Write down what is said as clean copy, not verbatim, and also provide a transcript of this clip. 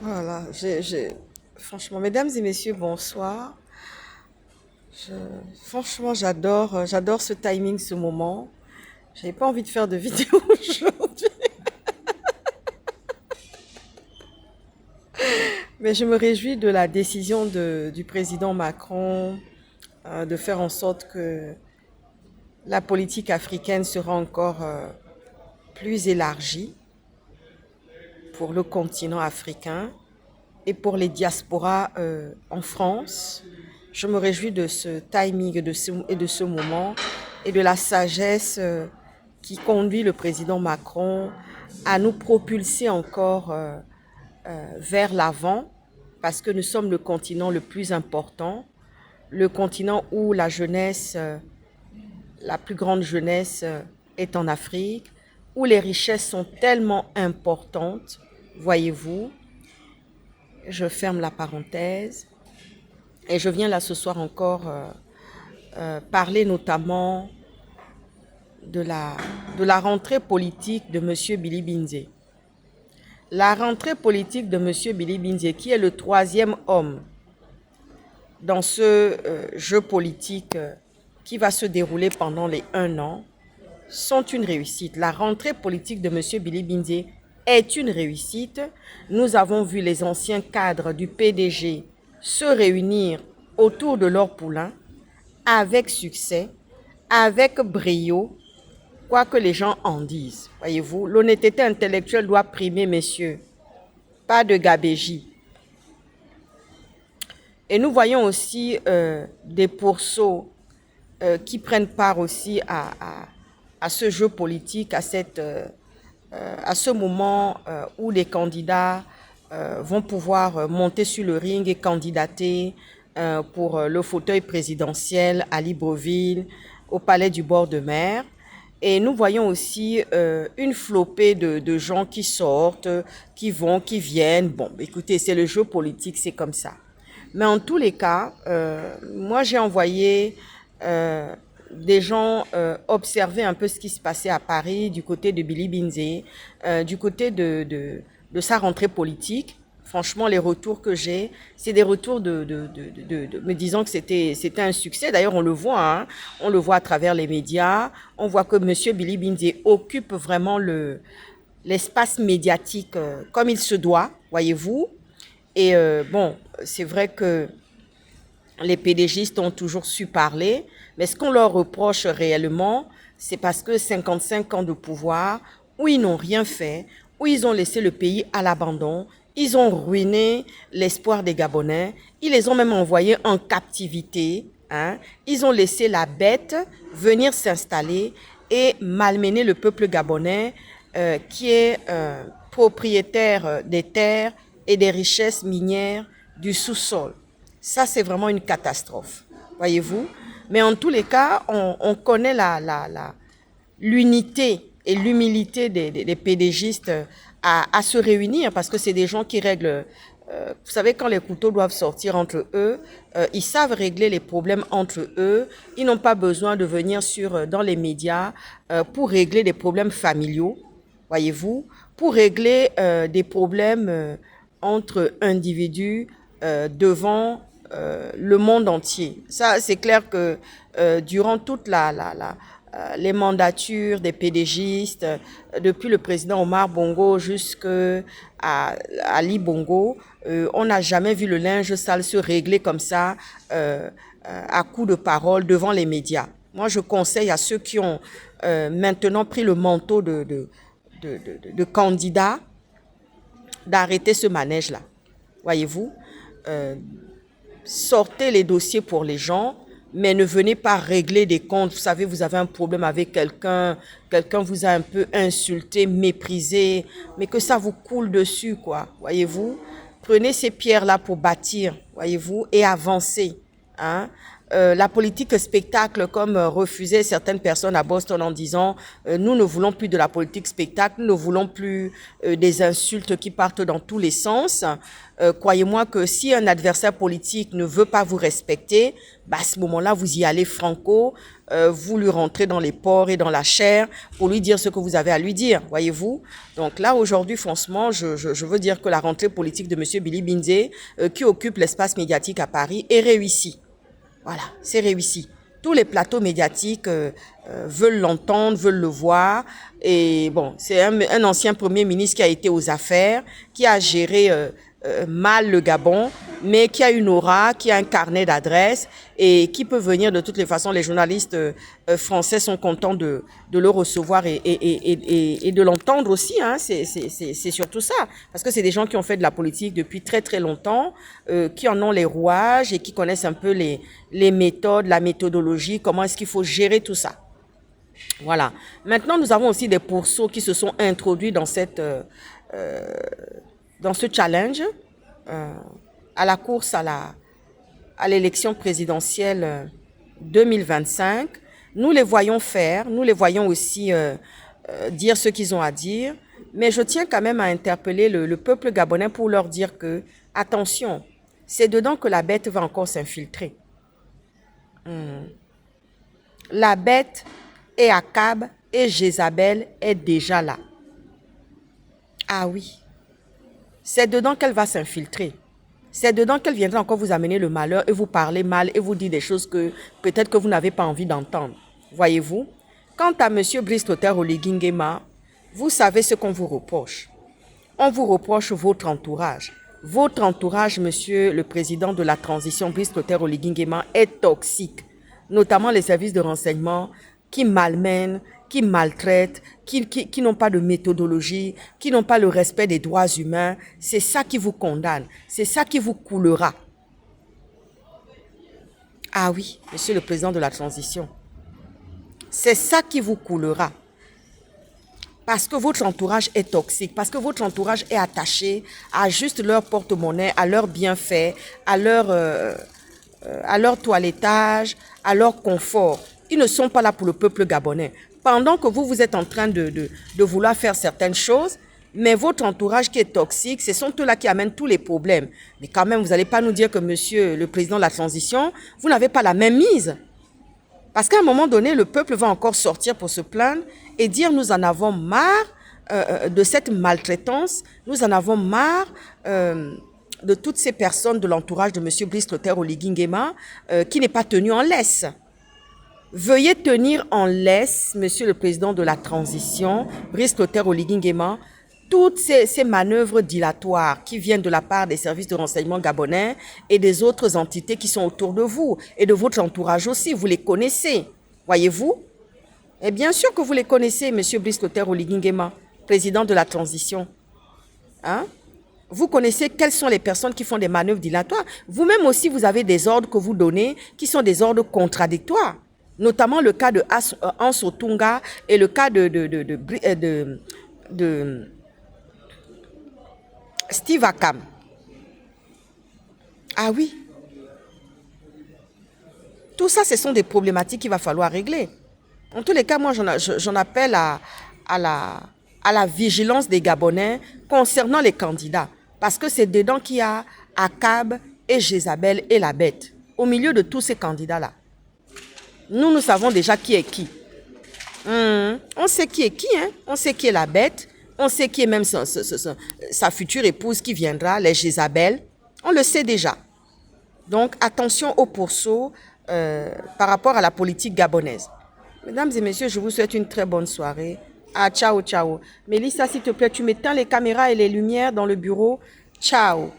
Voilà, franchement, mesdames et messieurs, bonsoir. Je- Franchement, j'adore ce timing, ce moment. J'avais pas envie de faire de vidéo aujourd'hui, mais je me réjouis de la décision du président Macron de faire en sorte que la politique africaine sera encore plus élargie pour le continent africain et pour les diasporas en France. Je me réjouis de ce timing et de ce moment et de la sagesse qui conduit le président Macron à nous propulser encore vers l'avant parce que nous sommes le continent le plus important, le continent où la jeunesse, la plus grande jeunesse est en Afrique, où les richesses sont tellement importantes, voyez-vous. Je ferme la parenthèse. Et je viens là ce soir encore parler notamment de la rentrée politique de M. Billy Binze. La rentrée politique de M. Billy Binze, qui est le troisième homme dans ce jeu politique qui va se dérouler pendant les 1 an, sont une réussite. La rentrée politique de M. Billy Binze est une réussite. Nous avons vu les anciens cadres du PDG se réunir autour de leur poulain avec succès, avec brio, quoi que les gens en disent. Voyez-vous, l'honnêteté intellectuelle doit primer, messieurs. Pas de gabégie. Et nous voyons aussi des pourceaux qui prennent part aussi à ce jeu politique, à ce moment où les candidats vont pouvoir monter sur le ring et candidater pour le fauteuil présidentiel à Libreville, au Palais du bord de mer. Et nous voyons aussi une flopée de gens qui sortent, qui vont, qui viennent. Bon, écoutez, c'est le jeu politique, c'est comme ça. Mais en tous les cas, moi j'ai envoyé des gens observer un peu ce qui se passait à Paris, du côté de Billy Binze, du côté de sa rentrée politique. Franchement, les retours que j'ai, c'est des retours me disant que c'était un succès. D'ailleurs, on le voit, hein, on le voit à travers les médias. On voit que M. Billy Binze occupe vraiment l'espace médiatique comme il se doit, voyez-vous. Et bon, c'est vrai que les PDGistes ont toujours su parler, mais ce qu'on leur reproche réellement, c'est parce que 55 ans de pouvoir, où ils n'ont rien fait, où ils ont laissé le pays à l'abandon, ils ont ruiné l'espoir des Gabonais, ils les ont même envoyés en captivité, hein. Ils ont laissé la bête venir s'installer et malmener le peuple gabonais qui est propriétaire des terres et des richesses minières du sous-sol. Ça, c'est vraiment une catastrophe, voyez-vous. Mais en tous les cas, on connaît l'unité et l'humilité des PDGistes à se réunir parce que c'est des gens qui règlent. Vous savez, quand les couteaux doivent sortir entre eux, ils savent régler les problèmes entre eux. Ils n'ont pas besoin de venir dans les médias pour régler des problèmes familiaux, voyez-vous, pour régler des problèmes entre individus devant le monde entier. Ça, c'est clair que durant toute les mandatures des PDGistes, depuis le président Omar Bongo jusqu'à Ali Bongo, on n'a jamais vu le linge sale se régler comme ça à coups de parole devant les médias. Moi, je conseille à ceux qui ont maintenant pris le manteau de candidats d'arrêter ce manège-là. Voyez-vous, euh, sortez les dossiers pour les gens, mais ne venez pas régler des comptes. Vous savez, vous avez un problème avec quelqu'un, quelqu'un vous a un peu insulté, méprisé, mais que ça vous coule dessus, quoi. Voyez-vous, prenez ces pierres-là pour bâtir, voyez-vous, et avancer, hein. la politique spectacle, comme refusaient certaines personnes à Boston en disant nous ne voulons plus de la politique spectacle, nous ne voulons plus des insultes qui partent dans tous les sens. Croyez-moi que si un adversaire politique ne veut pas vous respecter, bah à ce moment-là, vous y allez franco, vous lui rentrez dans les pores et dans la chair pour lui dire ce que vous avez à lui dire, voyez-vous. Donc là, aujourd'hui, franchement, je veux dire que la rentrée politique de M. Billy Binze, qui occupe l'espace médiatique à Paris, est réussie. Voilà, c'est réussi. Tous les plateaux médiatiques veulent l'entendre, veulent le voir. Et bon, c'est un ancien premier ministre qui a été aux affaires, qui a géré mal le Gabon, mais qui a une aura, qui a un carnet d'adresses et qui peut venir de toutes les façons. Les journalistes français sont contents de le recevoir et de l'entendre aussi. Hein. C'est surtout ça. Parce que c'est des gens qui ont fait de la politique depuis très très longtemps, qui en ont les rouages et qui connaissent un peu les méthodes, la méthodologie, comment est-ce qu'il faut gérer tout ça. Voilà. Maintenant, nous avons aussi des pourceaux qui se sont introduits dans dans ce challenge à la course à l'élection présidentielle 2025. Nous les voyons faire, nous les voyons aussi dire ce qu'ils ont à dire, mais je tiens quand même à interpeller le peuple gabonais pour leur dire que, attention, c'est dedans que la bête va encore s'infiltrer. La bête et Akab et Jézabel est déjà là. Ah oui. C'est dedans qu'elle va s'infiltrer. C'est dedans qu'elle viendra encore vous amener le malheur et vous parler mal et vous dire des choses que peut-être que vous n'avez pas envie d'entendre. Voyez-vous? Quant à M. Brice Clotaire Oligui Nguema, vous savez ce qu'on vous reproche. On vous reproche votre entourage. Votre entourage, monsieur le président de la transition, Brice Clotaire Oligui Nguema, est toxique. Notamment les services de renseignement qui malmènent, qui maltraitent, qui n'ont pas de méthodologie, qui n'ont pas le respect des droits humains. C'est ça qui vous condamne. C'est ça qui vous coulera. Ah oui, monsieur le président de la transition. C'est ça qui vous coulera. Parce que votre entourage est toxique, parce que votre entourage est attaché à juste leur porte-monnaie, à leurs bienfaits, à leur toilettage, à leur confort. Ils ne sont pas là pour le peuple gabonais. Pendant que vous êtes en train de vouloir faire certaines choses, mais votre entourage qui est toxique, ce sont eux-là qui amènent tous les problèmes. Mais quand même, vous n'allez pas nous dire que monsieur le président de la transition, vous n'avez pas la même mise. Parce qu'à un moment donné, le peuple va encore sortir pour se plaindre et dire nous en avons marre de cette maltraitance, nous en avons marre de toutes ces personnes de l'entourage de monsieur Brice Clotaire Oligui Nguema qui n'est pas tenu en laisse. Veuillez tenir en laisse, monsieur le président de la transition, Brice Clotaire Oligui Nguema, toutes ces manœuvres dilatoires qui viennent de la part des services de renseignement gabonais et des autres entités qui sont autour de vous et de votre entourage aussi, vous les connaissez, voyez-vous? Et bien sûr que vous les connaissez, monsieur Brice Clotaire Oligui Nguema, président de la transition. Hein? Vous connaissez quelles sont les personnes qui font des manœuvres dilatoires. Vous-même aussi, vous avez des ordres que vous donnez qui sont des ordres contradictoires. Notamment le cas de Hans Otunga et le cas de Steve Akam. Ah oui. Tout ça, ce sont des problématiques qu'il va falloir régler. En tous les cas, moi, j'en appelle à la vigilance des Gabonais concernant les candidats. Parce que c'est dedans qu'il y a Akab et Jézabel et la bête. Au milieu de tous ces candidats-là. Nous savons déjà qui est qui. On sait qui est qui, hein? On sait qui est la bête. On sait qui est même sa future épouse qui viendra, les Jézabel. On le sait déjà. Donc, attention aux pourceaux par rapport à la politique gabonaise. Mesdames et messieurs, je vous souhaite une très bonne soirée. Ah, ciao, ciao. Mélissa, s'il te plaît, tu m'éteins les caméras et les lumières dans le bureau. Ciao.